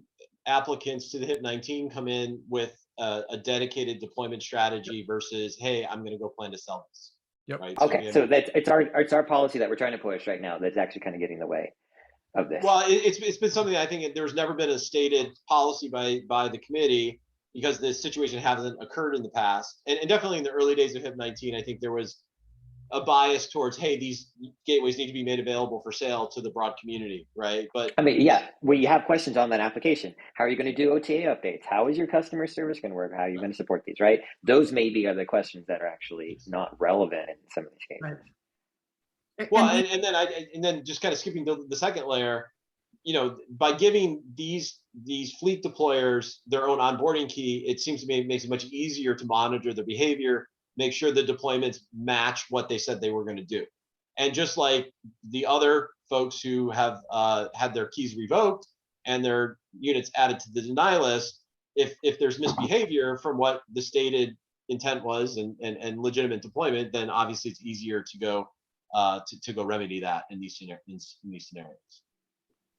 applicants to the HIP-19 come in with a dedicated deployment strategy versus, hey, I'm going to go plan to sell this. Yep. Right? Okay, so it's our policy that we're trying to push right now that's actually kind of getting in the way of this. Well, it's been something I think there's never been a stated policy by the committee, because this situation hasn't occurred in the past, and definitely in the early days of HIP-19, I think there was a bias towards, hey, these gateways need to be made available for sale to the broad community, right? But I mean, yeah, well, you have questions on that application. How are you going to do OTA updates? How is your customer service going to work? How are you going to support these, right? Those maybe are the questions that are actually not relevant in some of these cases. Right. Well, and then just kind of skipping the second layer, by giving these fleet deployers their own onboarding key, it seems to me it makes it much easier to monitor their behavior, make sure the deployments match what they said they were going to do. And just like the other folks who have had their keys revoked and their units added to the deny list, if there's misbehavior from what the stated intent was and legitimate deployment, then obviously it's easier to go to go remedy that in these scenarios.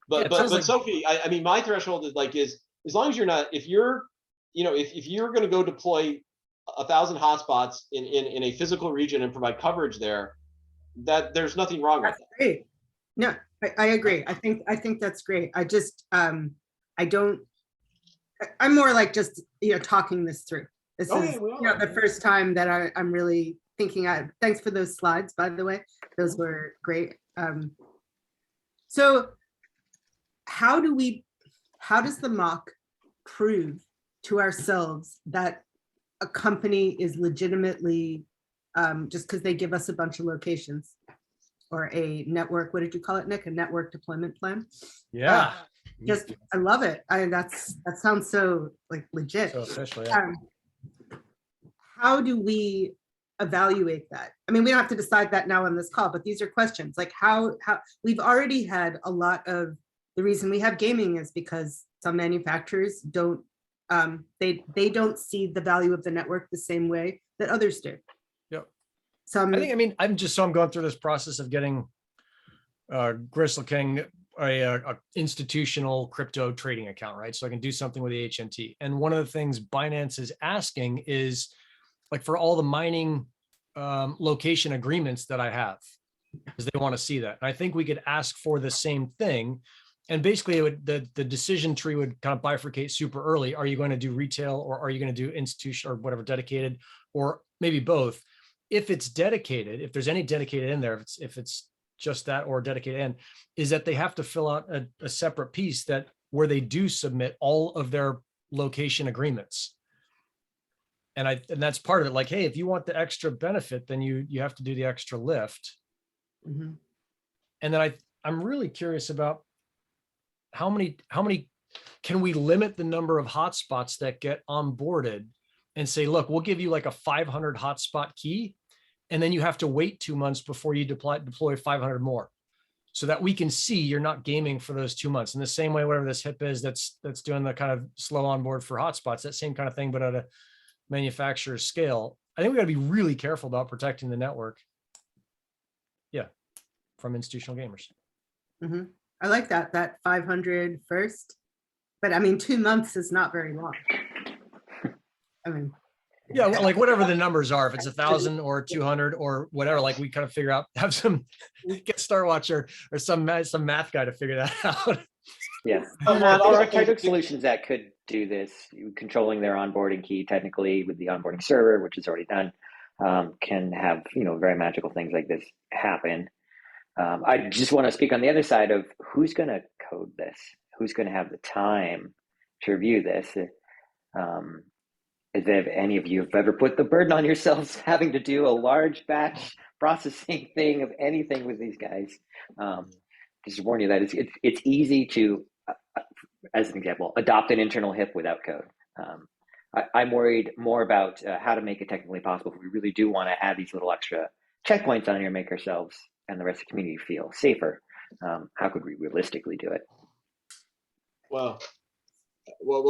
But Sophie, I mean, my threshold is as long as you're not, if you're going to go deploy 1,000 hotspots in a physical region and provide coverage there, that there's nothing wrong with that. Great. No, I agree. I think that's great. I just I'm more like just talking this through. This is the first time that I'm really thinking. Thanks for those slides, by the way. Those were great. So how does the MOC prove to ourselves that a company is legitimately just because they give us a bunch of locations or a network? What did you call it, Nick? A network deployment plan? Yeah. I love it. That sounds so like legit. So official, yeah. How do we evaluate that? I mean, we don't have to decide that now on this call, but these are questions like how we've already had a lot of the reason we have gaming is because some manufacturers don't they don't see the value of the network the same way that others do. Yep. I'm going through this process of getting Gristle King a institutional crypto trading account, right? So I can do something with the HNT. And one of the things Binance is asking is like for all the mining location agreements that I have, because they want to see that. And I think we could ask for the same thing. And basically the decision tree would kind of bifurcate super early. Are you going to do retail or are you going to do institution or whatever dedicated, or maybe both? If it's dedicated, if there's any dedicated in there, if it's just that or dedicated in, is that they have to fill out a separate piece that where they do submit all of their location agreements. And that's part of it. Like, hey, if you want the extra benefit, then you have to do the extra lift. Mm-hmm. And then I'm really curious about how many can we limit the number of hotspots that get onboarded and say, look, we'll give you like a 500 hotspot key, and then you have to wait 2 months before you deploy 500 more, so that we can see you're not gaming for those 2 months. In the same way, whatever this HIP is that's doing the kind of slow onboard for hotspots, that same kind of thing, but at a manufacturer's scale. I think we got to be really careful about protecting the network. Yeah, from institutional gamers. Mm-hmm. I like that 500 first, but I mean, 2 months is not very long. I mean, yeah, like whatever the numbers are, if it's 1,000 or 200 or whatever, like we kind of figure out, have some get StarWatch or some math guy to figure that out. Yeah, there are type of solutions that could do this. Controlling their onboarding key technically with the onboarding server, which is already done, can have very magical things like this happen. I just want to speak on the other side of who's going to code this, who's going to have the time to review this. If any of you have ever put the burden on yourselves having to do a large batch processing thing of anything with these guys, just warn you that it's easy to, as an example, adopt an internal HIP without code. I'm worried more about how to make it technically possible if we really do want to add these little extra checkpoints on here, make ourselves and the rest of the community feel safer. How could we realistically do it? Well,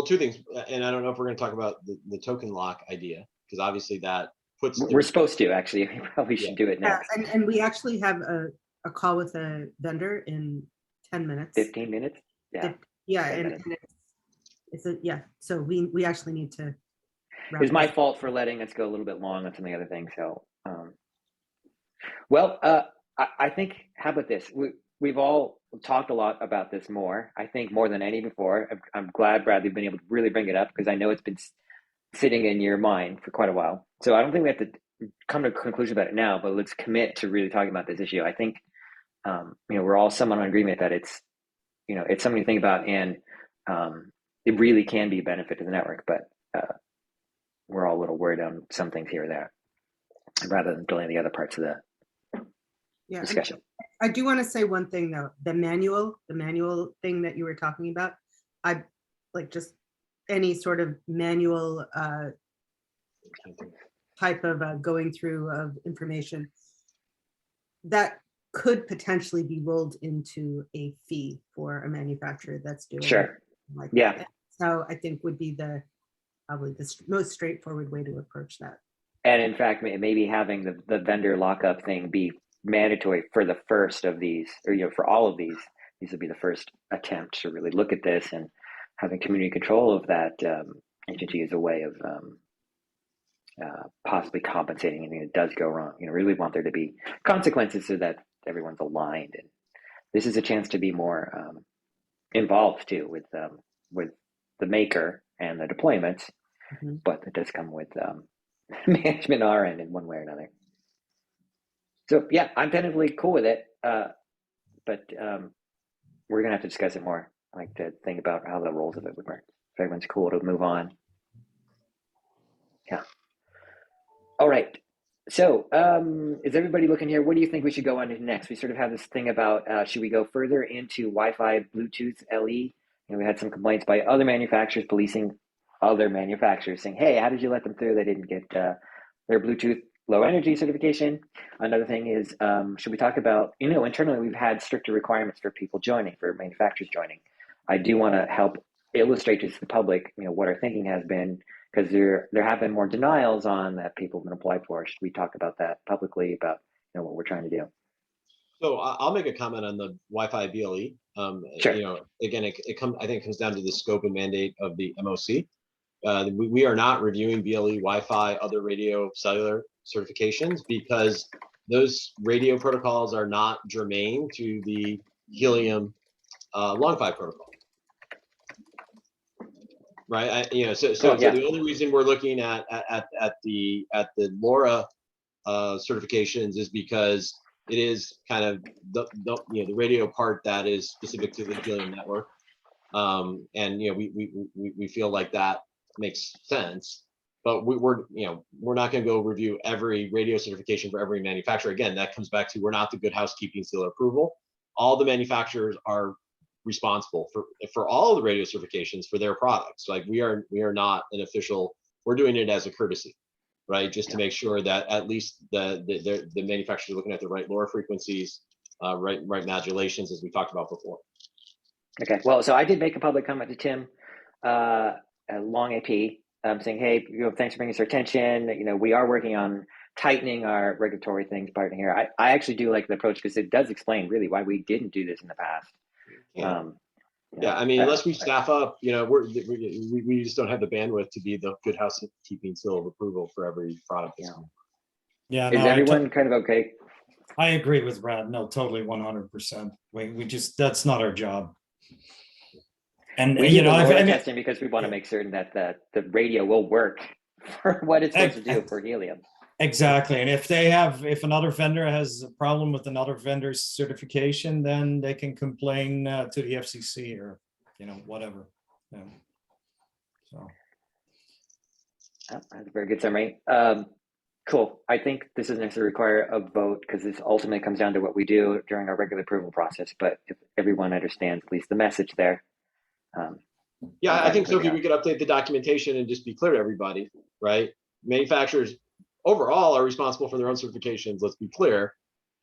two things, and I don't know if we're going to talk about the token lock idea, because obviously that puts. We're supposed to actually. We probably should do it next. And we actually have a call with a vendor in 10 minutes. 15 minutes. Yeah. Yeah, and So we actually need to. It was my fault for letting us go a little bit long on some of the other things. So, I think, how about this? We've all talked a lot about this more, I think more than any before. I'm glad, Brad, you've been able to really bring it up, because I know it's been sitting in your mind for quite a while. So I don't think we have to come to a conclusion about it now, but let's commit to really talking about this issue. I think, we're all somewhat in agreement that it's something to think about, and it really can be a benefit to the network, but we're all a little worried on some things here or there, rather than dealing the other parts of Yeah, discussion. I do want to say one thing though, the manual thing that you were talking about, I like just any sort of manual type of going through of information that could potentially be rolled into a fee for a manufacturer that's doing Sure. like Yeah. that. So I think would be probably the most straightforward way to approach that. And in fact, maybe having the vendor lockup thing be mandatory for the first of these, or for all of these would be the first attempt to really look at this, and having community control of that agency is a way of possibly compensating anything that does go wrong. Really want there to be consequences so that everyone's aligned, and this is a chance to be more involved too with the maker and the deployments, but it does come with management on our end in one way or another. So yeah, I'm tentatively cool with it, but we're gonna have to discuss it more. I like to think about how the roles of it would work. If everyone's cool to move on. Yeah. All right. So is everybody looking here? What do you think we should go on to next? We sort of have this thing about should we go further into Wi-Fi, Bluetooth, LE? We had some complaints by other manufacturers policing other manufacturers saying, hey, how did you let them through? They didn't get their Bluetooth low energy certification. Another thing is, should we talk about, internally we've had stricter requirements for people joining, for manufacturers joining. I do want to help illustrate to the public, what our thinking has been, because there have been more denials on that people have been applied for. Should we talk about that publicly, about what we're trying to do? So I'll make a comment on the Wi-Fi BLE. Sure. Again, I think it comes down to the scope and mandate of the MOC. We are not reviewing BLE, Wi-Fi, other radio cellular certifications, because those radio protocols are not germane to the Helium Long-Fi protocol. Right. So the only reason we're looking at the LoRa certifications is because it is kind of the radio part that is specific to the Helium network, and we feel like that makes sense. But we're not going to go review every radio certification for every manufacturer. Again, that comes back to, we're not the Good Housekeeping seal of approval. All the manufacturers are responsible for all of the radio certifications for their products. Like we are not an official. We're doing it as a courtesy, right? Just to make sure that at least the manufacturers are looking at the right LoRa frequencies, right modulations, as we talked about before. Okay. Well, so I did make a public comment to Tim, Long AP, saying, hey, thanks for bringing this to our attention. We are working on tightening our regulatory things part in here. I actually do like the approach, because it does explain really why we didn't do this in the past. I mean, unless we staff up, we just don't have the bandwidth to be the Good Housekeeping seal of approval for every product. Yeah. Is everyone kind of okay? I agree with Brad. No, totally 100%. We just, that's not our job. And we do the testing because we want to make certain that the radio will work for what it's supposed to do for Helium. Exactly. And if another vendor has a problem with another vendor's certification, then they can complain to the FCC or, whatever. Yeah. So. That's a very good summary. Cool. I think this doesn't necessarily require a vote, because this ultimately comes down to what we do during our regular approval process. But if everyone understands at least the message there. I think, Sophie, we could update the documentation and just be clear to everybody, right? Manufacturers overall are responsible for their own certifications. Let's be clear.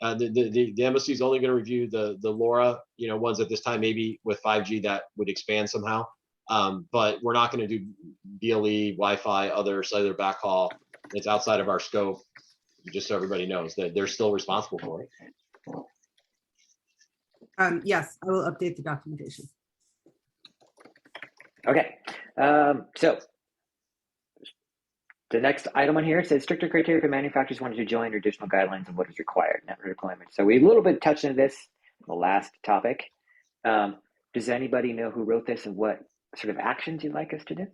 The MOC is only going to review the LoRa, ones at this time, maybe with 5G that would expand somehow. But we're not going to do BLE, Wi-Fi, other cellular backhaul. It's outside of our scope. Just so everybody knows that they're still responsible for it. Yes, I will update the documentation. Okay. So the next item on here says stricter criteria for manufacturers wanting to join, or additional guidelines of what is required, network deployment. So we a little bit touched on this in the last topic. Does anybody know who wrote this and what sort of actions you'd like us to do?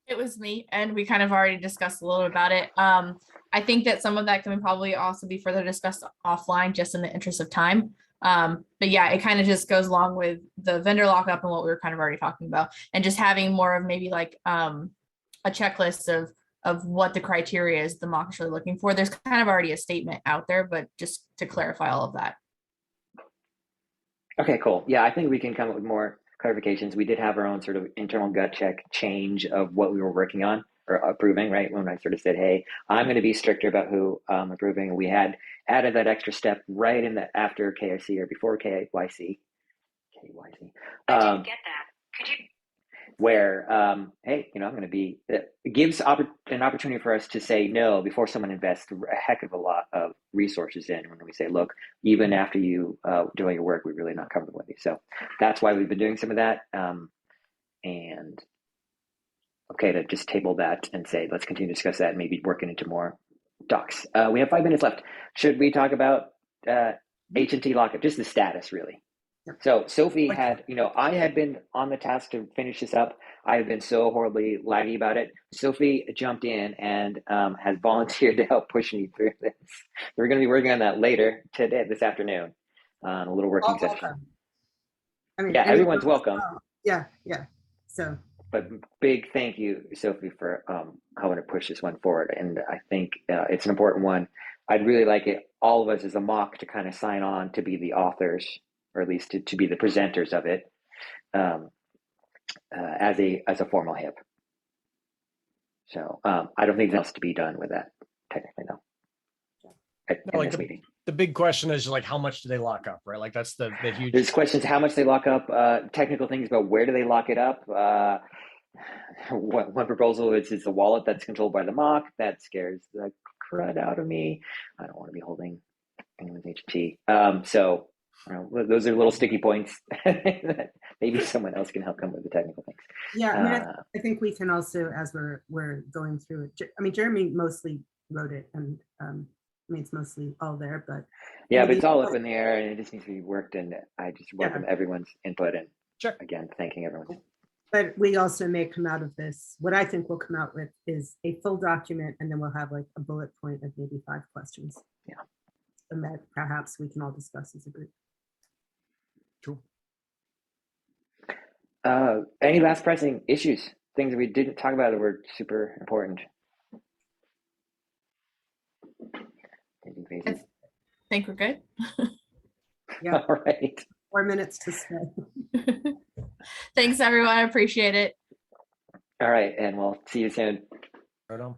It was me, and we kind of already discussed a little about it. I think that some of that can probably also be further discussed offline, just in the interest of time. But yeah, it kind of just goes along with the vendor lockup and what we were kind of already talking about, and just having more of maybe like a checklist of of what the criteria is the mock is really looking for. There's kind of already a statement out there, but just to clarify all of that. Okay, cool. Yeah, I think we can come up with more clarifications. We did have our own sort of internal gut check change of what we were working on or approving, right? When I sort of said, hey, I'm going to be stricter about who I'm approving. We had added that extra step right in the after KIC or before KYC. I didn't get that. Could you? Where, hey, I'm going to be, it gives an opportunity for us to say no before someone invests a heck of a lot of resources in. When we say, look, even after you doing your work, we're really not comfortable with you. So that's why we've been doing some of that. And okay, to just table that and say, let's continue to discuss that and maybe working into more docs. We have 5 minutes left. Should we talk about H&T lockup, just the status really? So Sophie had, I had been on the task to finish this up. I have been so horribly laggy about it. Sophie jumped in and has volunteered to help push me through this. We're going to be working on that later today, this afternoon, on a little working session. I mean, Yeah, everyone's welcome. Yeah. So, but big thank you, Sophie, for helping to push this one forward. And I think it's an important one. I'd really like it, all of us as a mock, to kind of sign on to be the authors, or at least to be the presenters of it as a formal HIP. So I don't think there's else to be done with that, technically, no. At this meeting. The big question is like, how much do they lock up, right? Like that's the huge. There's questions, how much they lock up, technical things about where do they lock it up. One proposal is the wallet that's controlled by the mock. That scares the crud out of me. I don't want to be holding anyone's HT. So those are little sticky points that maybe someone else can help come with the technical things. Yeah, I mean, I think we can also, as we're going through it, I mean, Jeremy mostly wrote it, and I mean, it's mostly all there, but yeah, but it's all up in the air, and it just needs to be worked. And I just welcome everyone's input, and again, thanking everyone. But we also may come out of this. What I think we'll come out with is a full document, and then we'll have like a bullet point of maybe 5 questions. Yeah, and that perhaps we can all discuss as a group. True. Any last pressing issues? Things that we didn't talk about that were super important? I think we're good. Yeah. All right. 4 minutes to stay. Thanks, everyone. I appreciate it. All right, and we'll see you soon. Right on.